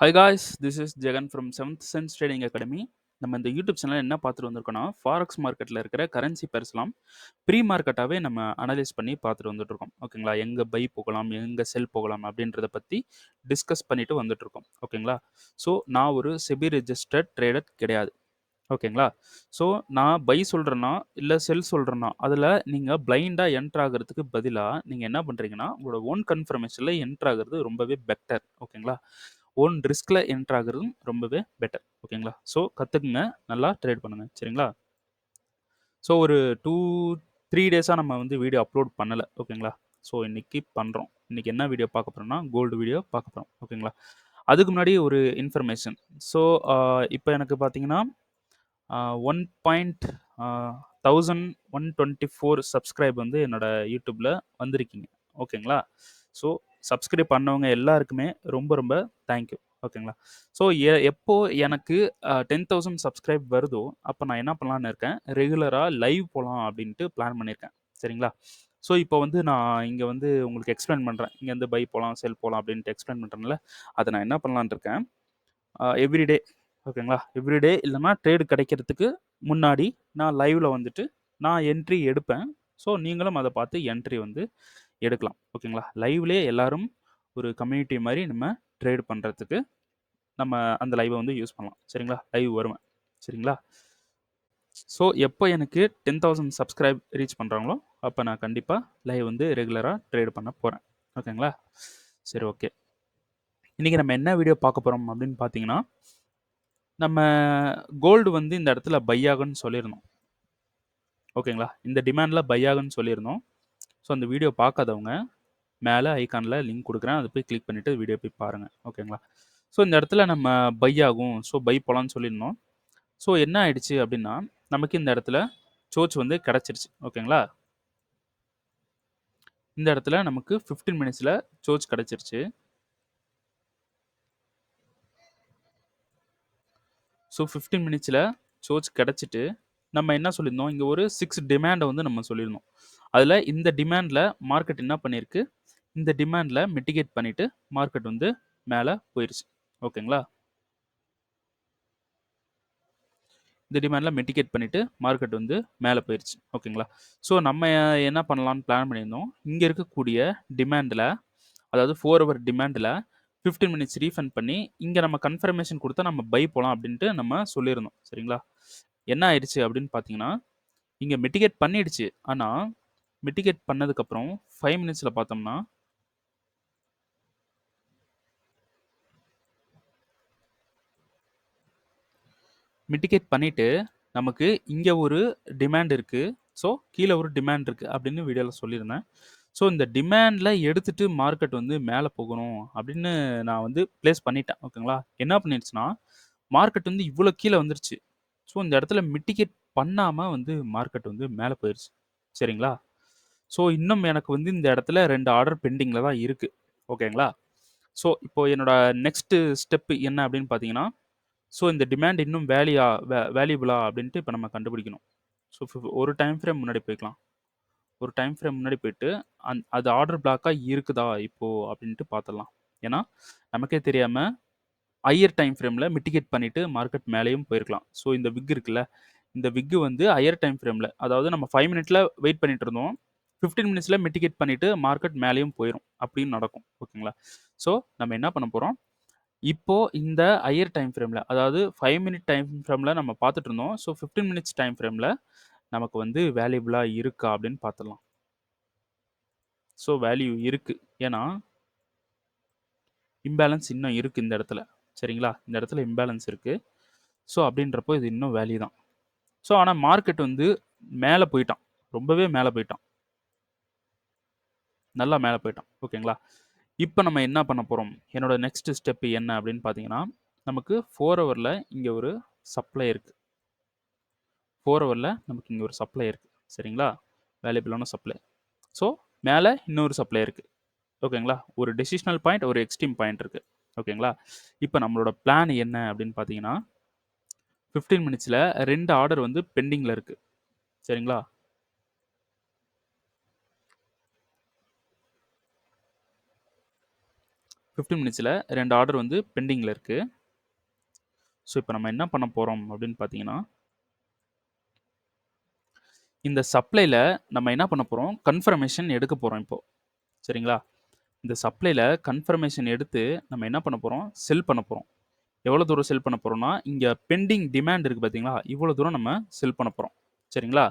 Hi guys, this is Jagan from seventh sense trading academy. நம்ம இந்த YouTube channel என்ன பார்த்துட்டு வந்திருக்கோம்னா, ஃபாரெக்ஸ் மார்க்கெட்டில் இருக்கிற கரன்சி பேர்ஸ்லாம் ப்ரீ மார்க்கெட்டாகவே நம்ம அனலைஸ் பண்ணி பார்த்துட்டு வந்துட்டுருக்கோம். ஓகேங்களா? எங்கே பை போகலாம், எங்கே செல் போகலாம் அப்படின்றத பற்றி டிஸ்கஸ் பண்ணிட்டு வந்துட்டுருக்கோம். ஓகேங்களா? ஸோ நான் ஒரு செபி ரெஜிஸ்டர்ட் ட்ரேடர் கிடையாது. ஓகேங்களா? ஸோ நான் பை சொல்கிறேன்னா இல்லை செல் சொல்கிறேன்னா அதில் நீங்கள் பிளைண்டாக என்ட்ரு ஆகிறதுக்கு பதிலாக நீங்கள் என்ன பண்ணுறீங்கன்னா, உங்களோட ஓன் கன்ஃபர்மேஷனில் என்ட்ரு ஆகிறது ரொம்பவே பெட்டர். ஓகேங்களா? ஓன் ரிஸ்கில் என்ட்ரு ஆகுறதும் ரொம்பவே பெட்டர். ஓகேங்களா? ஸோ கற்றுக்குங்க, நல்லா ட்ரேட் பண்ணுங்கள். சரிங்களா? ஸோ ஒரு 2-3 டேஸாக நம்ம வந்து வீடியோ அப்லோட் பண்ணலை. ஓகேங்களா? ஸோ இன்னைக்கு பண்ணுறோம். இன்னைக்கு என்ன வீடியோ பார்க்க போகிறோம்னா, கோல்டு வீடியோ பார்க்க போகிறோம். ஓகேங்களா? அதுக்கு முன்னாடி ஒரு இன்ஃபர்மேஷன். ஸோ இப்போ எனக்கு பார்த்தீங்கன்னா 1124 சப்ஸ்கிரைப் வந்து என்னோட யூடியூப்பில் வந்திருக்கீங்க. ஓகேங்களா? ஸோ சப்ஸ்கிரைப் பண்ணவங்க எல்லாருக்குமே ரொம்ப ரொம்ப தேங்க்யூ. ஓகேங்களா? ஸோ எப்போ எனக்கு 10,000 சப்ஸ்கிரைப் வருதோ அப்போ நான் என்ன பண்ணலான்னு இருக்கேன், ரெகுலராக லைவ் போகலாம் அப்படின்ட்டு பிளான் பண்ணியிருக்கேன். சரிங்களா? ஸோ இப்போ வந்து நான் இங்கே வந்து உங்களுக்கு எக்ஸ்பிளைன் பண்ணுறேன். இங்கேருந்து பை போகலாம், செல் போகலாம் அப்படின்ட்டு எக்ஸ்பிளைன் பண்ணுறேன்ல, அதை நான் என்ன பண்ணலான்னு இருக்கேன், எவ்ரிடே. ஓகேங்களா? எவ்ரிடே இல்லைனா ட்ரேடு கிடைக்கிறதுக்கு முன்னாடி நான் லைவில் வந்துட்டு நான் என்ட்ரி எடுப்பேன். ஸோ நீங்களும் அதை பார்த்து என்ட்ரி வந்து எடுக்கலாம். ஓகேங்களா? லைவ்லேயே எல்லாரும் ஒரு கம்யூனிட்டி மாதிரி நம்ம ட்ரேட் பண்ணுறதுக்கு நம்ம அந்த லைவை வந்து யூஸ் பண்ணலாம். சரிங்களா? லைவ் வருவேன். சரிங்களா? ஸோ எப்போ எனக்கு 10,000 சப்ஸ்கிரைப் ரீச் பண்ணுறாங்களோ அப்போ நான் கண்டிப்பாக லைவ் வந்து ரெகுலராக ட்ரேட் பண்ண போகிறேன். ஓகேங்களா? சரி, ஓகே. இன்றைக்கி நம்ம என்ன வீடியோ பார்க்க போகிறோம் அப்படின்னு பார்த்தீங்கன்னா, நம்ம கோல்டு வந்து இந்த இடத்துல பை ஆகும்னு சொல்லியிருந்தோம். ஓகேங்களா? இந்த டிமாண்டில் பை ஆகும்னு சொல்லியிருந்தோம். ஸோ அந்த வீடியோ பார்க்காதவங்க மேலே ஐக்கானில் லிங்க் கொடுக்குறேன், அதை போய் கிளிக் பண்ணிவிட்டு வீடியோ போய் பாருங்கள். ஓகேங்களா? ஸோ இந்த இடத்துல நம்ம பை ஆகும், ஸோ பை போகலான்னு சொல்லியிருந்தோம். ஸோ என்ன ஆயிடுச்சு அப்படின்னா, நமக்கு இந்த இடத்துல சோச் வந்து கிடச்சிருச்சு. ஓகேங்களா? இந்த இடத்துல நமக்கு 15 மினிட்ஸில் சோச் கிடச்சிருச்சு. ஸோ 15 மினிட்ஸில் சோச் கிடச்சிட்டு நம்ம என்ன சொல்லியிருந்தோம், இங்கே ஒரு 6 டிமாண்டை வந்து நம்ம சொல்லியிருந்தோம். அதில் இந்த டிமாண்டில் மார்க்கெட் என்ன பண்ணியிருக்கு, இந்த டிமாண்டில் மிட்டிகேட் பண்ணிவிட்டு மார்க்கெட் வந்து மேலே போயிடுச்சு. ஓகேங்களா? இந்த டிமாண்டில் மிட்டிகேட் பண்ணிவிட்டு மார்க்கெட் வந்து மேலே போயிடுச்சு. ஓகேங்களா? ஸோ நம்ம என்ன பண்ணலான்னு பிளான் பண்ணியிருந்தோம், இங்கே இருக்கக்கூடிய டிமாண்டில், அதாவது 4 ஹவர் டிமாண்டில் 15 மினிட்ஸ் ரீஃபண்ட் பண்ணி இங்கே நம்ம கன்ஃபர்மேஷன் கொடுத்தா நம்ம பை போகலாம் அப்படின்ட்டு நம்ம சொல்லியிருந்தோம். சரிங்களா? என்ன ஆயிடுச்சு அப்படின்னு பார்த்தீங்கன்னா, இங்கே மிட்டிகேட் பண்ணிடுச்சு. ஆனால் மிட்டிகேட் பண்ணதுக்கப்புறம் 5 மினிட்ஸில் பார்த்தோம்னா மிட்டிகேட் பண்ணிவிட்டு நமக்கு இங்கே ஒரு டிமாண்ட் இருக்குது, ஸோ கீழே ஒரு டிமாண்ட் இருக்குது அப்படின்னு வீடியோவில் சொல்லியிருந்தேன். ஸோ இந்த டிமாண்டில் எடுத்துகிட்டு மார்க்கெட் வந்து மேலே போகணும் அப்படின்னு நான் வந்து ப்ளேஸ் பண்ணிட்டேன். ஓகேங்களா? என்ன பண்ணிடுச்சுன்னா, மார்க்கெட் வந்து இவ்வளோ கீழே வந்துருச்சு. ஸோ இந்த இடத்துல மிட்டிகேட் பண்ணாமல் வந்து மார்க்கெட் வந்து மேலே போயிடுச்சு. சரிங்களா? ஸோ இன்னும் எனக்கு வந்து இந்த இடத்துல 2 ஆர்டர் பெண்டிங்கில் தான் இருக்குது. ஓகேங்களா? ஸோ இப்போ என்னோட நெக்ஸ்ட்டு ஸ்டெப்பு என்ன அப்படின்னு பார்த்தீங்கன்னா, ஸோ இந்த டிமாண்ட் இன்னும் வேல்யூபிளா அப்படின்ட்டு இப்போ நம்ம கண்டுபிடிக்கணும். ஸோ ஒரு டைம் ஃப்ரேம் முன்னாடி போய்க்கலாம். ஒரு டைம் ஃப்ரேம் முன்னாடி போயிட்டு அது ஆர்டர் பிளாக்காக இருக்குதா இப்போது அப்படின்ட்டு பார்த்துடலாம். ஏன்னா நமக்கே தெரியாமல் ஹையர் டைம் ஃப்ரேமில் மிட்டிகேட் பண்ணிவிட்டு மார்க்கெட் மேலேயும் போயிருக்கலாம். ஸோ இந்த விக் இருக்குல்ல, இந்த விக்கு வந்து ஹையர் டைம் ஃப்ரேமில், அதாவது நம்ம 5 மினிட்ல வெயிட் பண்ணிட்டு இருந்தோம், 15 மினிட்ஸில் மிட்டிகேட் பண்ணிவிட்டு மார்க்கெட் மேலேயும் போயிடும் அப்படின்னு நடக்கும். ஓகேங்களா? ஸோ நம்ம என்ன பண்ண போகிறோம், இப்போ இந்த ஹையர் டைம் ஃப்ரேமில், அதாவது 5 மினிட் டைம் ஃப்ரேமில் நம்ம பார்த்துட்டு இருந்தோம். ஸோ 15 மினிட்ஸ் டைம் ஃப்ரேமில் நமக்கு வந்து வேல்யூபிளாக இருக்கா அப்படின்னு பார்த்துடலாம். ஸோ வேல்யூ இருக்குது. ஏன்னா இம்பேலன்ஸ் இன்னும் இருக்குது இந்த இடத்துல. சரிங்களா? இந்த இடத்துல இம்பேலன்ஸ் இருக்குது. ஸோ அப்படின்றப்போ இது இன்னும் வேல்யூ தான். ஸோ ஆனால் மார்க்கெட் வந்து மேலே போயிட்டான், ரொம்பவே மேலே போயிட்டான், நல்லா மேலே போயிட்டான். ஓகேங்களா? இப்போ நம்ம என்ன பண்ண போகிறோம், என்னோட நெக்ஸ்ட் ஸ்டெப்பு என்ன அப்படின்னு பார்த்தீங்கன்னா, நமக்கு 4 ஹவரில் இங்கே ஒரு சப்ளை இருக்குது. 4 ஹவரில் நமக்கு இங்கே ஒரு சப்ளை இருக்குது. சரிங்களா? வேல்யூபிளான சப்ளை. ஸோ மேலே இன்னொரு சப்ளை இருக்குது. ஓகேங்களா? ஒரு டெசிஷனல் பாயிண்ட், ஒரு எக்ஸ்ட்ரீம் பாயிண்ட் இருக்குது. ஓகேங்களா? இப்போ நம்மளோட பிளான் என்ன அப்படின்னு பார்த்தீங்கன்னா, 15 மினிட்ஸில் 2 ஆர்டர் வந்து பெண்டிங்கில் இருக்குது. சரிங்களா? 15 மினிட்ஸில் 2 ஆர்டர் வந்து பெண்டிங்கில் இருக்குது. ஸோ இப்போ நம்ம என்ன பண்ண போகிறோம் அப்படின்னு பார்த்தீங்கன்னா, இந்த சப்ளையில் நம்ம என்ன பண்ண போகிறோம், கன்ஃபர்மேஷன் எடுக்க போகிறோம் இப்போது. சரிங்களா? இந்த சப்ளையில் கன்ஃபர்மேஷன் எடுத்து நம்ம என்ன பண்ண போகிறோம், செல் பண்ண போகிறோம். எவ்வளோ தூரம் செல் பண்ண போகிறோம்னா, இங்கே பெண்டிங் டிமாண்ட் இருக்குது பார்த்தீங்களா, இவ்வளோ தூரம் நம்ம செல் பண்ண போகிறோம். சரிங்களா?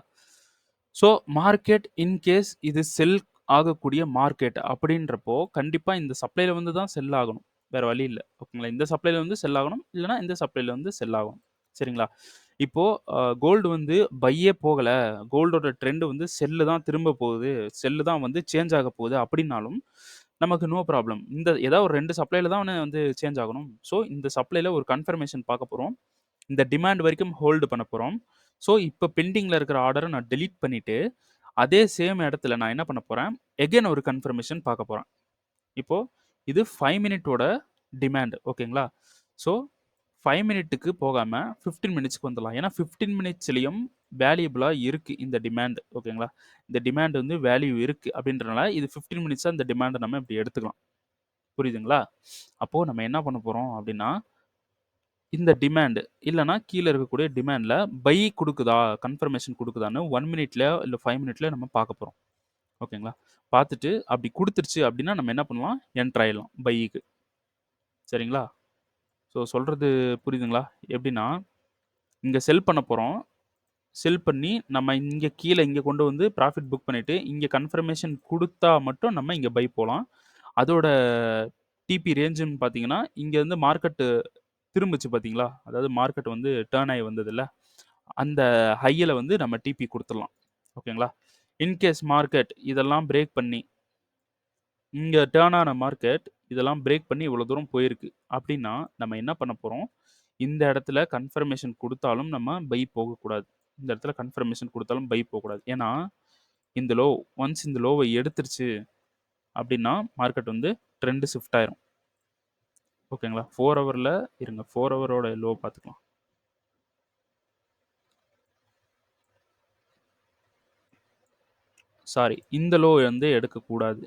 ஸோ மார்க்கெட் இன்கேஸ் இது செல் ஆகக்கூடிய மார்க்கெட் அப்படின்றப்போ கண்டிப்பாக இந்த சப்ளையில் வந்து தான் செல் ஆகணும், வேறு வழி இல்லை. ஓகேங்களா? இந்த சப்ளையில் வந்து செல் ஆகணும், இல்லைனா இந்த சப்ளையில் வந்து செல் ஆகணும். சரிங்களா? இப்போது கோல்டு வந்து பையே போகலை, கோல்டோட ட்ரெண்டு வந்து செல்லு தான் திரும்ப போகுது, செல்லு தான் வந்து சேஞ்ச் ஆக போகுது அப்படின்னாலும் நமக்கு நோ ப்ராப்ளம். இந்த ஏதாவது ஒரு 2 சப்ளையில் தான் வந்து சேஞ்ச் ஆகணும். ஸோ இந்த சப்ளையில் ஒரு கன்ஃபர்மேஷன் பார்க்க போகிறோம். இந்த டிமாண்ட் வரைக்கும் ஹோல்டு பண்ண போகிறோம். ஸோ இப்போ பெண்டிங்கில் இருக்கிற ஆர்டரை நான் டெலீட் பண்ணிவிட்டு அதே சேம் இடத்துல நான் என்ன பண்ண போகிறேன், எகைன் ஒரு கன்ஃபர்மேஷன் பார்க்க போகிறேன். இப்போது இது 5 மினிட்டோட டிமாண்ட். ஓகேங்களா? ஸோ 5 மினிட்டுக்கு போகாமல் 15 மினிட்ஸ்க்கு வந்துடலாம். ஏன்னா 15 மினிட்ஸ்லேயும் வேல்யூபிளாக இருக்குது இந்த டிமாண்ட். ஓகேங்களா? இந்த டிமாண்ட் வந்து வேல்யூ இருக்குது அப்படின்றனால இது 15 மினிட்ஸாக இந்த டிமாண்டை நம்ம இப்படி எடுத்துக்கலாம். புரியுதுங்களா? அப்போது நம்ம என்ன பண்ண போகிறோம் அப்படின்னா, இந்த டிமாண்ட் இல்லைனா கீழே இருக்கக்கூடிய டிமாண்டில் பை கொடுக்குதா, கன்ஃபர்மேஷன் கொடுக்குதான்னு 1 மினிட்ல இல்லை 5 மினிட்ல நம்ம பார்க்க போகிறோம். ஓகேங்களா? பார்த்துட்டு அப்படி கொடுத்துருச்சு அப்படின்னா நம்ம என்ன பண்ணலாம், என்டர் ஆயிடலாம் பைக்கு. சரிங்களா? ஸோ சொல்கிறது புரியுதுங்களா? எப்படின்னா, இங்கே செல் பண்ண போகிறோம். செல் பண்ணி நம்ம இங்கே கீழே இங்கே கொண்டு வந்து ப்ராஃபிட் புக் பண்ணிவிட்டு இங்கே கன்ஃபர்மேஷன் கொடுத்தா மட்டும் நம்ம இங்கே பை போகலாம். அதோட டிபி ரேஞ்சுன்னு பார்த்தீங்கன்னா, இங்கே வந்து மார்க்கெட்டு திரும்பிச்சு பார்த்தீங்களா, அதாவது மார்க்கெட் வந்து டேர்ன் ஆகி வந்ததில்ல, அந்த ஹையில் வந்து நம்ம டிபி கொடுத்துடலாம். ஓகேங்களா? இன்கேஸ் மார்க்கெட் இதெல்லாம் பிரேக் பண்ணி இங்கே டேர்ன் ஆன மார்க்கெட் இதெல்லாம் பிரேக் பண்ணி இவ்வளோ தூரம் போயிருக்கு அப்படின்னா நம்ம என்ன பண்ண போகிறோம், இந்த இடத்துல கன்ஃபர்மேஷன் கொடுத்தாலும் நம்ம பை போகக்கூடாது. இந்த இடத்துல கன்ஃபர்மேஷன் கொடுத்தாலும் பை போகக்கூடாது. ஏன்னா இந்த லோ ஒன்ஸ் இந்த லோவை எடுத்துருச்சு அப்படின்னா மார்க்கெட் வந்து ட்ரெண்டு ஷிஃப்ட் ஆயிரும். ஓகேங்களா? 4 ஹவரில் இருங்க, 4 ஹவரோட லோ பார்த்துக்கலாம். சாரி, இந்த லோ வந்து எடுக்கக்கூடாது.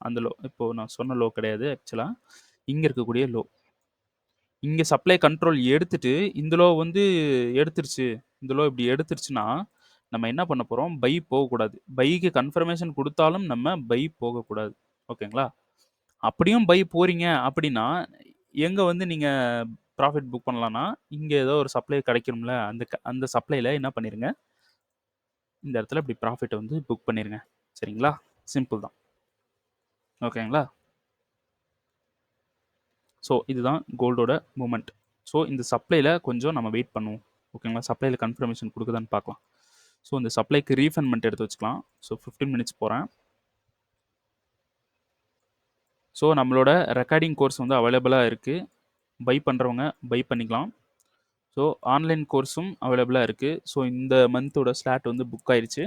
அந்த லோ இப்போது நான் சொன்ன லோ கிடையாது. ஆக்சுவலாக இங்கே இருக்கக்கூடிய லோ, இங்கே சப்ளை கண்ட்ரோல் எடுத்துட்டு இந்த லோ வந்து எடுத்துருச்சு, இந்த லோ இப்படி எடுத்துருச்சுன்னா நம்ம என்ன பண்ண போகிறோம், பை போகக்கூடாது. பைக்கு கன்ஃபர்மேஷன் கொடுத்தாலும் நம்ம பை போகக்கூடாது. ஓகேங்களா? அப்படியும் பை போகிறீங்க அப்படின்னா எங்கே வந்து நீங்கள் ப்ராஃபிட் புக் பண்ணலான்னா, இங்கே ஏதோ ஒரு சப்ளை கிடைக்கணும்ல, அந்த சப்ளையில் என்ன பண்ணிடுங்க, இந்த இடத்துல இப்படி ப்ராஃபிட்டை வந்து புக் பண்ணிடுங்க. சரிங்களா? சிம்பிள் தான். ஓகேங்களா? ஸோ இதுதான் கோல்டோட மூமெண்ட். ஸோ இந்த சப்ளையில் கொஞ்சம் நம்ம வெயிட் பண்ணுவோம். ஓகேங்களா? சப்ளையில் கன்ஃபர்மேஷன் கொடுக்குதான்னு பார்க்கலாம். ஸோ இந்த சப்ளைக்கு ரீஃபண்ட்மெண்ட் எடுத்து வச்சுக்கலாம். ஸோ 15 மினிட்ஸ் போகிறேன். ஸோ நம்மளோட ரெக்கார்டிங் கோர்ஸ் வந்து அவைலபிளாக இருக்குது. பை பண்ணுறவங்க பை பண்ணிக்கலாம். ஸோ ஆன்லைன் கோர்ஸும் அவைலபிளாக இருக்குது. ஸோ இந்த மந்தோட ஸ்லாட் வந்து புக் ஆயிடுச்சு.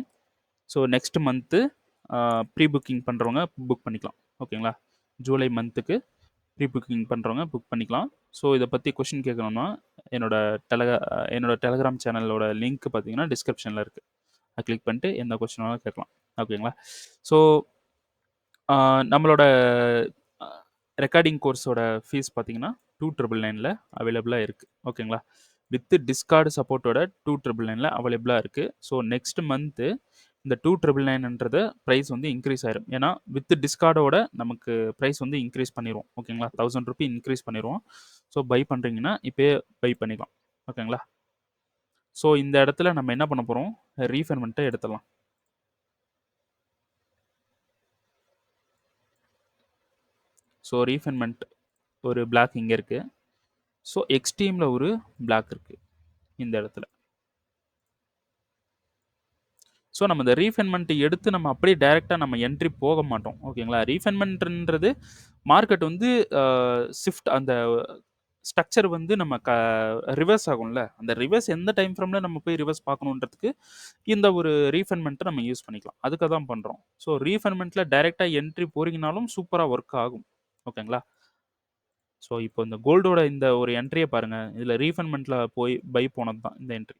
So next month pre booking பண்ணுறவங்க புக் பண்ணிக்கலாம். ஓகேங்களா? ஜூலை மந்த்துக்கு ப்ரீ புக்கிங் பண்ணுறவங்க புக் பண்ணிக்கலாம். ஸோ இதை பற்றி கொஷின் கேட்கணும்னா என்னோட டெலகிராம் சேனலோட லிங்க் பார்த்தீங்கன்னா டிஸ்கிரிப்ஷனில் இருக்குது. அதை கிளிக் பண்ணிட்டு எந்த கொஷின் வேணாலும் கேட்கலாம். ஓகேங்களா? ஸோ நம்மளோட ரெக்கார்டிங் கோர்ஸோட ஃபீஸ் பார்த்தீங்கன்னா 2,999 அவைலபிளாக இருக்குது. ஓகேங்களா? வித் டிஸ்கார்டு சப்போர்ட்டோட 2,999 அவைலபிளாக இருக்குது. ஸோ நெக்ஸ்ட் மந்த்து இந்த 2,999ன்றது ப்ரைஸ் வந்து இன்க்ரீஸ் ஆயிரும். ஏன்னா வித் டிஸ்கார்டோட நமக்கு ப்ரைஸ் வந்து இன்க்ரீஸ் பண்ணிடுவோம். ஓகேங்களா? 1000 ரூபி இன்க்ரீஸ் பண்ணிடுவோம். ஸோ பை பண்ணுறீங்கன்னா இப்போயே பை பண்ணிக்கலாம். ஓகேங்களா? ஸோ இந்த இடத்துல நம்ம என்ன பண்ண போகிறோம், ரீஃபண்ட்மெண்ட்டை எடுத்துடலாம். ஸோ ரீஃபண்ட்மெண்ட் ஒரு பிளாக் இங்கே இருக்குது. ஸோ எக்ஸ்ட்ரீமில் ஒரு பிளாக் இருக்குது இந்த இடத்துல. ஸோ நம்ம இந்த ரீஃபண்ட்மெண்ட் எடுத்து நம்ம அப்படியே டைரெக்டாக நம்ம என்ட்ரி போக மாட்டோம். ஓகேங்களா? ரீஃபண்ட்மெண்ட்ன்றது மார்க்கெட் வந்து ஷிஃப்ட் அந்த ஸ்ட்ரக்சர் வந்து நம்ம ரிவர்ஸ் ஆகும்ல, அந்த ரிவர்ஸ் எந்த டைம் ஃப்ரேமில் நம்ம போய் ரிவர்ஸ் பார்க்கணுன்றதுக்கு இந்த ஒரு ரீஃபண்ட்மெண்ட்டை நம்ம யூஸ் பண்ணிக்கலாம். அதுக்காக தான் பண்ணுறோம். ஸோ ரீஃபண்ட்மெண்ட்டில் டைரெக்டாக என்ட்ரி போகிறீங்கனாலும் சூப்பராக ஒர்க் ஆகும். ஓகேங்களா? ஸோ இப்போ இந்த கோல்டோட இந்த ஒரு என்ட்ரியை பாருங்கள், இதில் ரீஃபண்ட்மெண்ட்டில் போய் பை போனது தான் இந்த என்ட்ரி.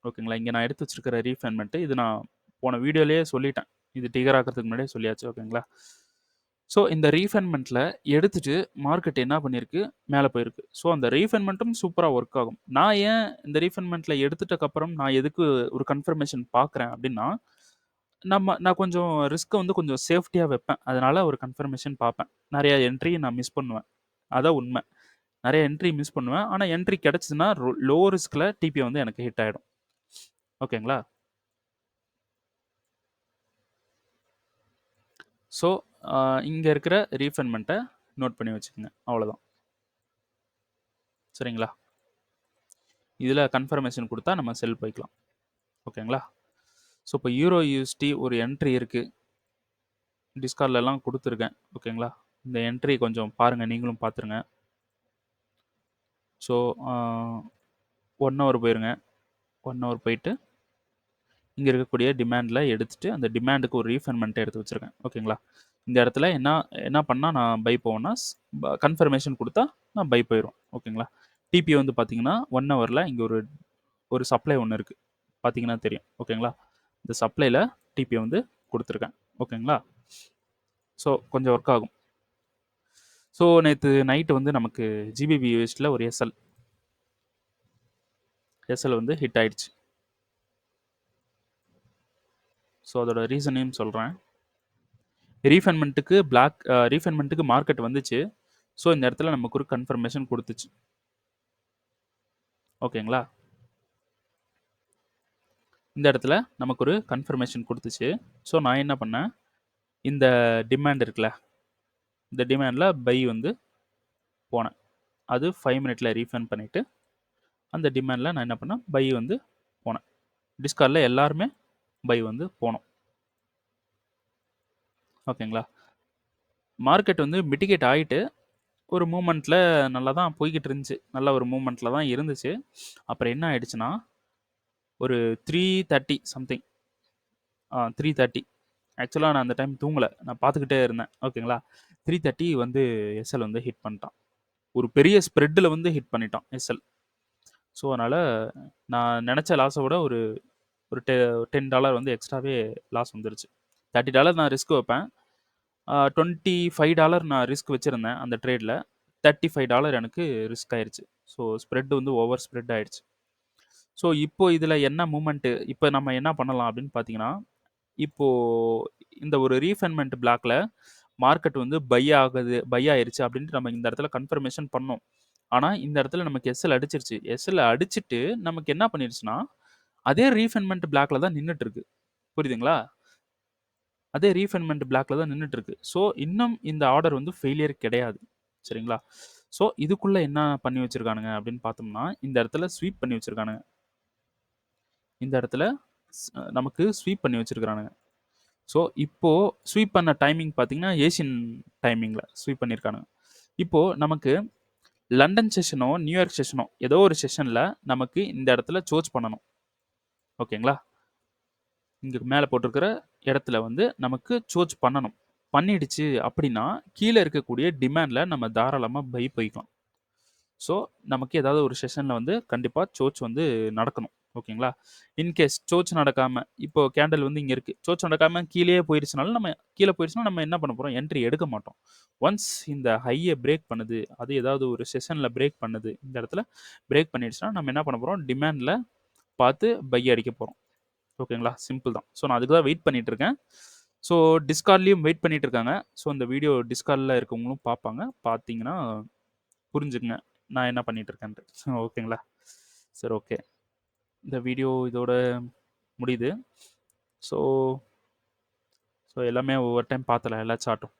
ஓகேங்களா? இங்கே நான் எடுத்து வச்சிருக்கிற ரீஃபண்ட்மெண்ட்டு இது நான் போன வீடியோலேயே சொல்லிட்டேன். இது டிகர் ஆக்கிறதுக்கு முன்னாடியே சொல்லியாச்சு. ஓகேங்களா? ஸோ இந்த ரீஃபைன்மெண்ட்டில் எடுத்துட்டு மார்க்கெட் என்ன பண்ணியிருக்கு, மேலே போயிருக்கு. ஸோ அந்த ரீஃபைன்மெண்ட்டும் சூப்பராக ஒர்க் ஆகும். நான் ஏன் இந்த ரீஃபைன்மெண்ட்டில் எடுத்துட்டக்கப்புறம் நான் எதுக்கு ஒரு கன்ஃபர்மேஷன் பார்க்குறேன் அப்படின்னா, நான் கொஞ்சம் ரிஸ்க்கை வந்து கொஞ்சம் சேஃப்டியாக வைப்பேன். அதனால ஒரு கன்ஃபர்மேஷன் பார்ப்பேன். நிறைய என்ட்ரி நான் மிஸ் பண்ணுவேன். அதான் உண்மை. நிறைய என்ட்ரி மிஸ் பண்ணுவேன். ஆனால் என்ட்ரி கிடச்சிதுன்னா லோ ரிஸ்கில் டிபி வந்து எனக்கு ஹிட் ஆகிடும். ஓகேங்களா? ஸோ இங்கே இருக்கிற ரீஃபைன்மெண்ட்டை நோட் பண்ணி வச்சுக்கோங்க. அவ்வளோதான். சரிங்களா? இதில் கன்ஃபர்மேஷன் கொடுத்தா நம்ம செல் போய்க்கலாம். ஓகேங்களா? ஸோ இப்போ யூரோ யூஎஸ்டி ஒரு என்ட்ரி இருக்குது. டிஸ்கார்ட்லலாம் கொடுத்துருக்கேன். ஓகேங்களா? இந்த என்ட்ரி கொஞ்சம் பாருங்கள், நீங்களும் பார்த்துருங்க. ஸோ 1 ஹவர் போயிருங்க. 1 ஹவர் போயிட்டு இங்கே இருக்கக்கூடிய டிமாண்டில் எடுத்துகிட்டு அந்த டிமாண்டுக்கு ஒரு ரீஃபைன்மெண்ட்டை எடுத்து வச்சுருக்கேன். ஓகேங்களா? இந்த இடத்துல என்ன என்ன பண்ணால் நான் பை போவேன்னா, கன்ஃபர்மேஷன் கொடுத்தா நான் பை போயிடும். ஓகேங்களா? டிபி வந்து பார்த்தீங்கன்னா 1 ஹவரில் இங்கே ஒரு ஒரு சப்ளை ஒன்று இருக்குது. பார்த்தீங்கன்னா தெரியும். ஓகேங்களா? இந்த சப்ளையில் டிபி வந்து கொடுத்துருக்கேன். ஓகேங்களா? ஸோ கொஞ்சம் ஒர்க் ஆகும். ஸோ நேற்று நைட்டு வந்து நமக்கு ஜிபிபி யூஎஸ்டியில் ஒரு எஸ்எல் வந்து ஹிட் ஆயிடுச்சு. ஸோ அதோட ரீசனையும் சொல்கிறேன். ரீஃபைன்மெண்ட்டுக்கு மார்க்கெட் வந்துச்சு. ஸோ இந்த இடத்துல நமக்கு ஒரு கன்ஃபர்மேஷன் கொடுத்துச்சு. ஓகேங்களா? இந்த இடத்துல நமக்கு ஒரு கன்ஃபர்மேஷன் கொடுத்துச்சு. ஸோ நான் என்ன பண்ணேன், இந்த டிமாண்ட் இருக்குல்ல, இந்த டிமாண்டில் பை வந்து போனேன். அது 5 மினிட்ல ரீஃபைன் பண்ணிவிட்டு அந்த டிமாண்டில் நான் என்ன பண்ணேன், பை வந்து போனேன். டிஸ்கார்டில் எல்லாருமே பை வந்து போனோம். ஓகேங்களா? மார்க்கெட் வந்து மிட்டிகேட் ஆகிட்டு ஒரு மூமெண்ட்டில் நல்லா தான் போய்கிட்டு இருந்துச்சு. நல்ல ஒரு மூமெண்ட்டில் தான் இருந்துச்சு. அப்புறம் என்ன ஆயிடுச்சுன்னா, ஒரு 3:30 சம்திங் 3:30 ஆக்சுவலாக நான் அந்த டைம் தூங்கலை, நான் பார்த்துக்கிட்டே இருந்தேன். ஓகேங்களா? 3:30 வந்து எஸ்எல் வந்து ஹிட் பண்ணிட்டான். ஒரு பெரிய ஸ்ப்ரெட்டில் வந்து ஹிட் பண்ணிட்டான் எஸ்எல். ஸோ அதனால் நான் நினச்ச லாஸை விட ஒரு ஒரு $10 வந்து எக்ஸ்ட்ராவே லாஸ் வந்துருச்சு. $30 நான் ரிஸ்க் வைப்பேன். $25 நான் ரிஸ்க் வச்சுருந்தேன் அந்த ட்ரேடில். $35 எனக்கு ரிஸ்க் ஆயிடுச்சு. ஸோ ஸ்ப்ரெட் வந்து ஓவர் ஸ்ப்ரெட் ஆயிடுச்சு. ஸோ இப்போ இதில் என்ன மூமெண்ட்டு, இப்போ நம்ம என்ன பண்ணலாம் அப்படின்னு பார்த்தீங்கன்னா, இப்போது இந்த ஒரு ரீஃபைன்மெண்ட் பிளாக்ல மார்க்கெட் வந்து பை ஆயிருச்சு அப்படின்ட்டு நம்ம இந்த இடத்துல கன்ஃபர்மேஷன் பண்ணோம். ஆனால் இந்த இடத்துல நமக்கு எஸ்எல் அடிச்சிருச்சு. எஸ்எல் அடிச்சுட்டு நமக்கு என்ன பண்ணிருச்சுன்னா, அதே ரீஃபைன்மெண்ட் பிளாக்ல தான் நின்றுட்டு இருக்கு. புரியுதுங்களா? அதே ரீஃபைன்மெண்ட் பிளாக்ல தான் நின்றுட்டு இருக்கு. ஸோ இன்னும் இந்த ஆர்டர் வந்து ஃபெயிலியர் கிடையாது. சரிங்களா? ஸோ இதுக்குள்ள என்ன பண்ணி வச்சிருக்கானுங்க அப்படின்னு பார்த்தோம்னா, இந்த இடத்துல ஸ்வீப் பண்ணி வச்சிருக்கானுங்க. இந்த இடத்துல நமக்கு ஸ்வீப் பண்ணி வச்சிருக்கானுங்க. ஸோ இப்போ ஸ்வீப் பண்ண டைமிங் பார்த்தீங்கன்னா, ஏசியன் டைமிங்கில் ஸ்வீப் பண்ணியிருக்கானுங்க. இப்போ நமக்கு லண்டன் செஷனோ, நியூயார்க் செஷனோ ஏதோ ஒரு செஷனில் நமக்கு இந்த இடத்துல சோர்ச் பண்ணணும். ஓகேங்களா? இங்கே மேலே போட்டிருக்கிற இடத்துல வந்து நமக்கு சோர்ச் பண்ணணும். பண்ணிடுச்சு அப்படின்னா கீழே இருக்கக்கூடிய டிமாண்டில் நம்ம தாராளமாக பை போய்க்கலாம். ஸோ நமக்கு ஏதாவது ஒரு செஷனில் வந்து கண்டிப்பாக சோர்ச் வந்து நடக்கணும். ஓகேங்களா? இன்கேஸ் சோர்ச் நடக்காமல், இப்போ கேண்டில் வந்து இங்கே இருக்குது, சோர்ச் நடக்காமல் கீழே போயிடுச்சுனாலும் நம்ம என்ன பண்ண போகிறோம், என்ட்ரி எடுக்க மாட்டோம். ஒன்ஸ் இந்த ஹையை பிரேக் பண்ணுது, அது ஏதாவது ஒரு செஷனில் பிரேக் பண்ணுது, இந்த இடத்துல பிரேக் பண்ணிடுச்சுன்னா நம்ம என்ன பண்ண போகிறோம், டிமாண்டில் பார்த்து பை அடிக்க போகிறோம். ஓகேங்களா? சிம்பிள் தான். ஸோ நான் அதுக்கு தான் வெயிட் பண்ணிட்டு இருக்கேன். ஸோ டிஸ்கார்ட்லேயும் வெயிட் பண்ணிட்டு இருக்காங்க. ஸோ இந்த வீடியோ டிஸ்கார்டில் இருக்கவங்களும் பார்ப்பாங்க. பார்த்தீங்கன்னா புரிஞ்சுக்குங்க நான் என்ன பண்ணிட்டு இருக்கேன்ட்டு. ஓகேங்களா? சரி, ஓகே. இந்த வீடியோ இதோட முடியுது. ஸோ ஸோ எல்லாமே ஒவ்வொரு டைம் பார்த்தலாம், எல்லா சார்ட்டும்.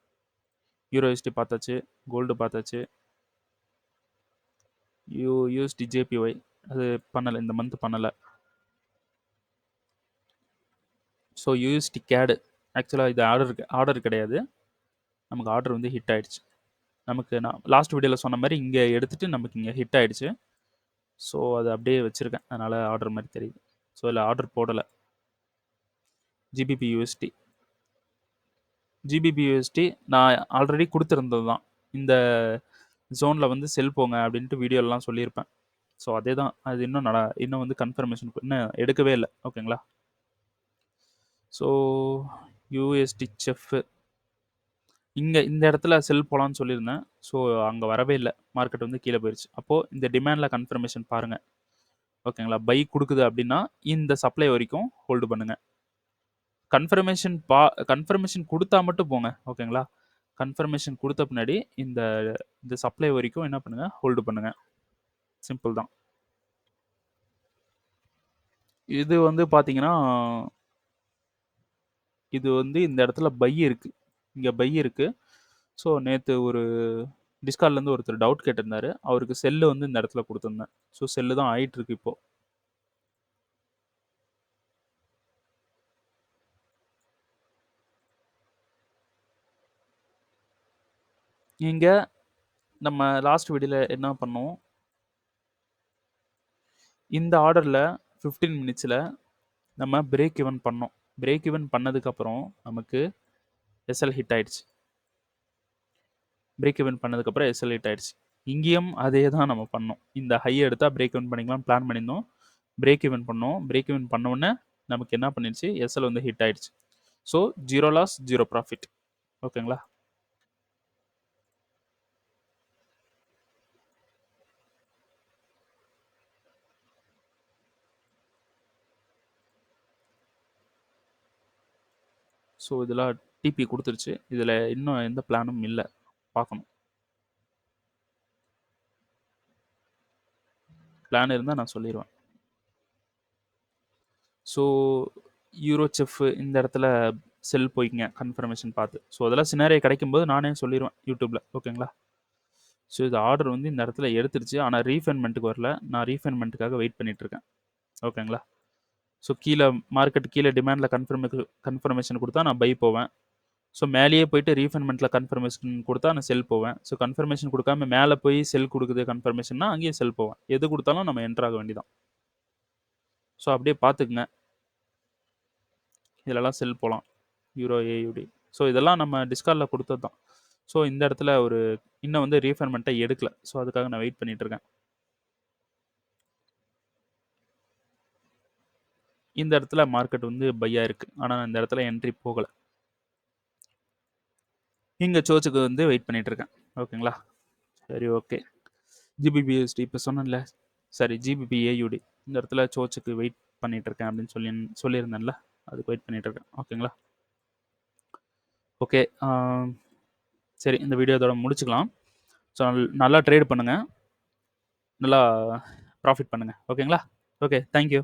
யூஎஸ்டி பார்த்தாச்சு, கோல்டு பார்த்தாச்சு, யூஎஸ்டி ஜேபிஒய் அது பண்ணலை, இந்த மந்த் பண்ணலை. ஸோ யூஎஸ்டி கேடு ஆக்சுவலாக இது ஆர்டர் கிடையாது, நமக்கு ஆர்டர் வந்து ஹிட் ஆயிடுச்சு. நமக்கு நான் லாஸ்ட் வீடியோவில் சொன்ன மாதிரி இங்கே எடுத்துகிட்டு நமக்கு இங்கே ஹிட் ஆயிடுச்சு. ஸோ அதை அப்படியே வச்சுருக்கேன், அதனால் ஆர்டர் மாதிரி தெரியுது. ஸோ இதில் ஆர்டர் போடலை. ஜிபிபி யூஎஸ்டி நான் ஆல்ரெடி கொடுத்துருந்தது தான். இந்த ஜோனில் வந்து செல் போங்க அப்படின்ட்டு வீடியோலாம் சொல்லியிருப்பேன். ஸோ அதே தான், அது இன்னும் வந்து கன்ஃபர்மேஷன் இன்னும் எடுக்கவே இல்லை. ஓகேங்களா? ஸோ யூஎஸ்டி செஃப் இந்த இடத்துல செல் போலான்னு சொல்லியிருந்தேன். ஸோ அங்க வரவே இல்ல. மார்க்கெட் வந்து கீழ போயிருச்சு. அப்போ இந்த டிமாண்ட்ல கன்ஃபர்மேஷன் பாருங்க. ஓகேங்களா? பை குடுக்குது அப்படின்னா, இந்த சப்ளை வரைக்கும் ஹோல்டு பண்ணுங்க. கன்ஃபர்மேஷன் குடுத்தா மட்டும் போங்க. ஓகேங்களா? கன்ஃபர்மேஷன் குடுத்த பின்னாடி இந்த இந்த சப்ளை வரைக்கும் என்ன பண்ணுங்க? ஹோல்டு பண்ணுங்க. சிம்பிள் தான். இது வந்து பார்த்தீங்கன்னா, இது வந்து இந்த இடத்துல பை இருக்கு. இங்க பை இருக்கு. ஸோ நேத்து ஒரு டிஸ்கார்ட்லேருந்து ஒருத்தர் டவுட் கேட்டிருந்தாரு. அவருக்கு செல்லு வந்து இந்த இடத்துல குடுத்துருந்தேன். ஸோ செல்லு தான் ஆயிட்டு இருக்கு இப்போ. இங்க நம்ம லாஸ்ட் வீடியோல என்ன பண்ணோம்? இந்த ஆர்டர்ல 15 மினிட்ஸ்ல நம்ம பிரேக் ஈவன் பண்ணோம். பிரேக் ஈவன் பண்ணதுக்கப்புறம் நமக்கு எஸ்எல் ஹிட் ஆயிடுச்சு. பிரேக் ஈவன் பண்ணதுக்கப்புறம் எஸ்எல் ஹிட் ஆயிடுச்சு. இங்கேயும் அதே தான் நம்ம பண்ணோம். இந்த ஹை எடுத்தா பிரேக் ஈவன் பண்ணிக்கலாம்னு பிளான் பண்ணியிருந்தோம். பிரேக் ஈவன் பண்ணோம். பிரேக் ஈவன் பண்ண உடனே நமக்கு என்ன பண்ணிடுச்சு? எஸ்எல் வந்து ஹிட் ஆயிடுச்சு. So 0 loss 0 profit. ஓகேங்களா? ஸோ இதில் டிபி கொடுத்துருச்சு. இதில் இன்னும் எந்த பிளானும் இல்லை. பார்க்கணும். பிளான் இருந்தால் நான் சொல்லிடுவேன். ஸோ யூரோ செஃப் இந்த இடத்துல செல் போய்க்குங்க கன்ஃபர்மேஷன் பார்த்து. ஸோ அதெல்லாம் சினாரியோ கிடைக்கும்போது நானே சொல்லிடுவேன் யூடியூப்பில். ஓகேங்களா? ஸோ இது ஆர்டர் வந்து இந்த இடத்துல எடுத்துருச்சு. ஆனால் ரீஃபைன்மெண்ட்டுக்கு வரல. நான் ரீஃபைன்மெண்ட்டுக்காக வெயிட் பண்ணிகிட்ருக்கேன். ஓகேங்களா? ஸோ கீழே மார்க்கெட் கீழே டிமாண்டில் கன்ஃபர்மேஷன் கொடுத்தா நான் பை போவேன். ஸோ மேலேயே போயிட்டு ரீஃபைன்மெண்ட்டில் கன்ஃபர்மேஷன் கொடுத்தா நான் செல் போவேன். ஸோ கன்ஃபர்மேஷன் கொடுக்காம மேலே போய் செல் கொடுக்குது கன்ஃபர்மேஷன்னா அங்கேயும் செல் போவேன். எது கொடுத்தாலும் நம்ம என்ட்ரு ஆக வேண்டியதான். ஸோ அப்படியே பார்த்துக்குங்க. இதிலலாம் செல் போகலாம். யூரோ ஏயுடி. ஸோ இதெல்லாம் நம்ம டிஸ்கார்டில் கொடுத்தது தான். ஸோ இந்த இடத்துல ஒரு இன்னும் வந்து ரீஃபைன்மெண்ட்டை எடுக்கல. ஸோ அதுக்காக நான் வெயிட் பண்ணிட்டு இருக்கேன். இந்த இடத்துல மார்க்கெட் வந்து பையா இருக்கு. ஆனால் இந்த இடத்துல என்ட்ரி போகலை. இங்கே சோச்சுக்கு வந்து வெயிட் பண்ணிட்டு இருக்கேன். ஓகேங்களா? சரி, ஓகே. ஜிபிபிஎஸ்டி இப்போ சொன்னேன்ல, சரி ஜிபிபி ஏயுடி இந்த இடத்துல சோச்சுக்கு வெயிட் பண்ணிட்டு இருக்கேன் அப்படின்னு சொல்லியிருந்தேன்ல, அதுக்கு வெயிட் பண்ணிட்டு இருக்கேன். ஓகேங்களா? ஓகே. சரி, இந்த வீடியோ இதோட முடிச்சுக்கலாம். ஸோ நல்லா ட்ரேட் பண்ணுங்கள், நல்லா ப்ராஃபிட் பண்ணுங்கள். ஓகேங்களா? Okay, thank you.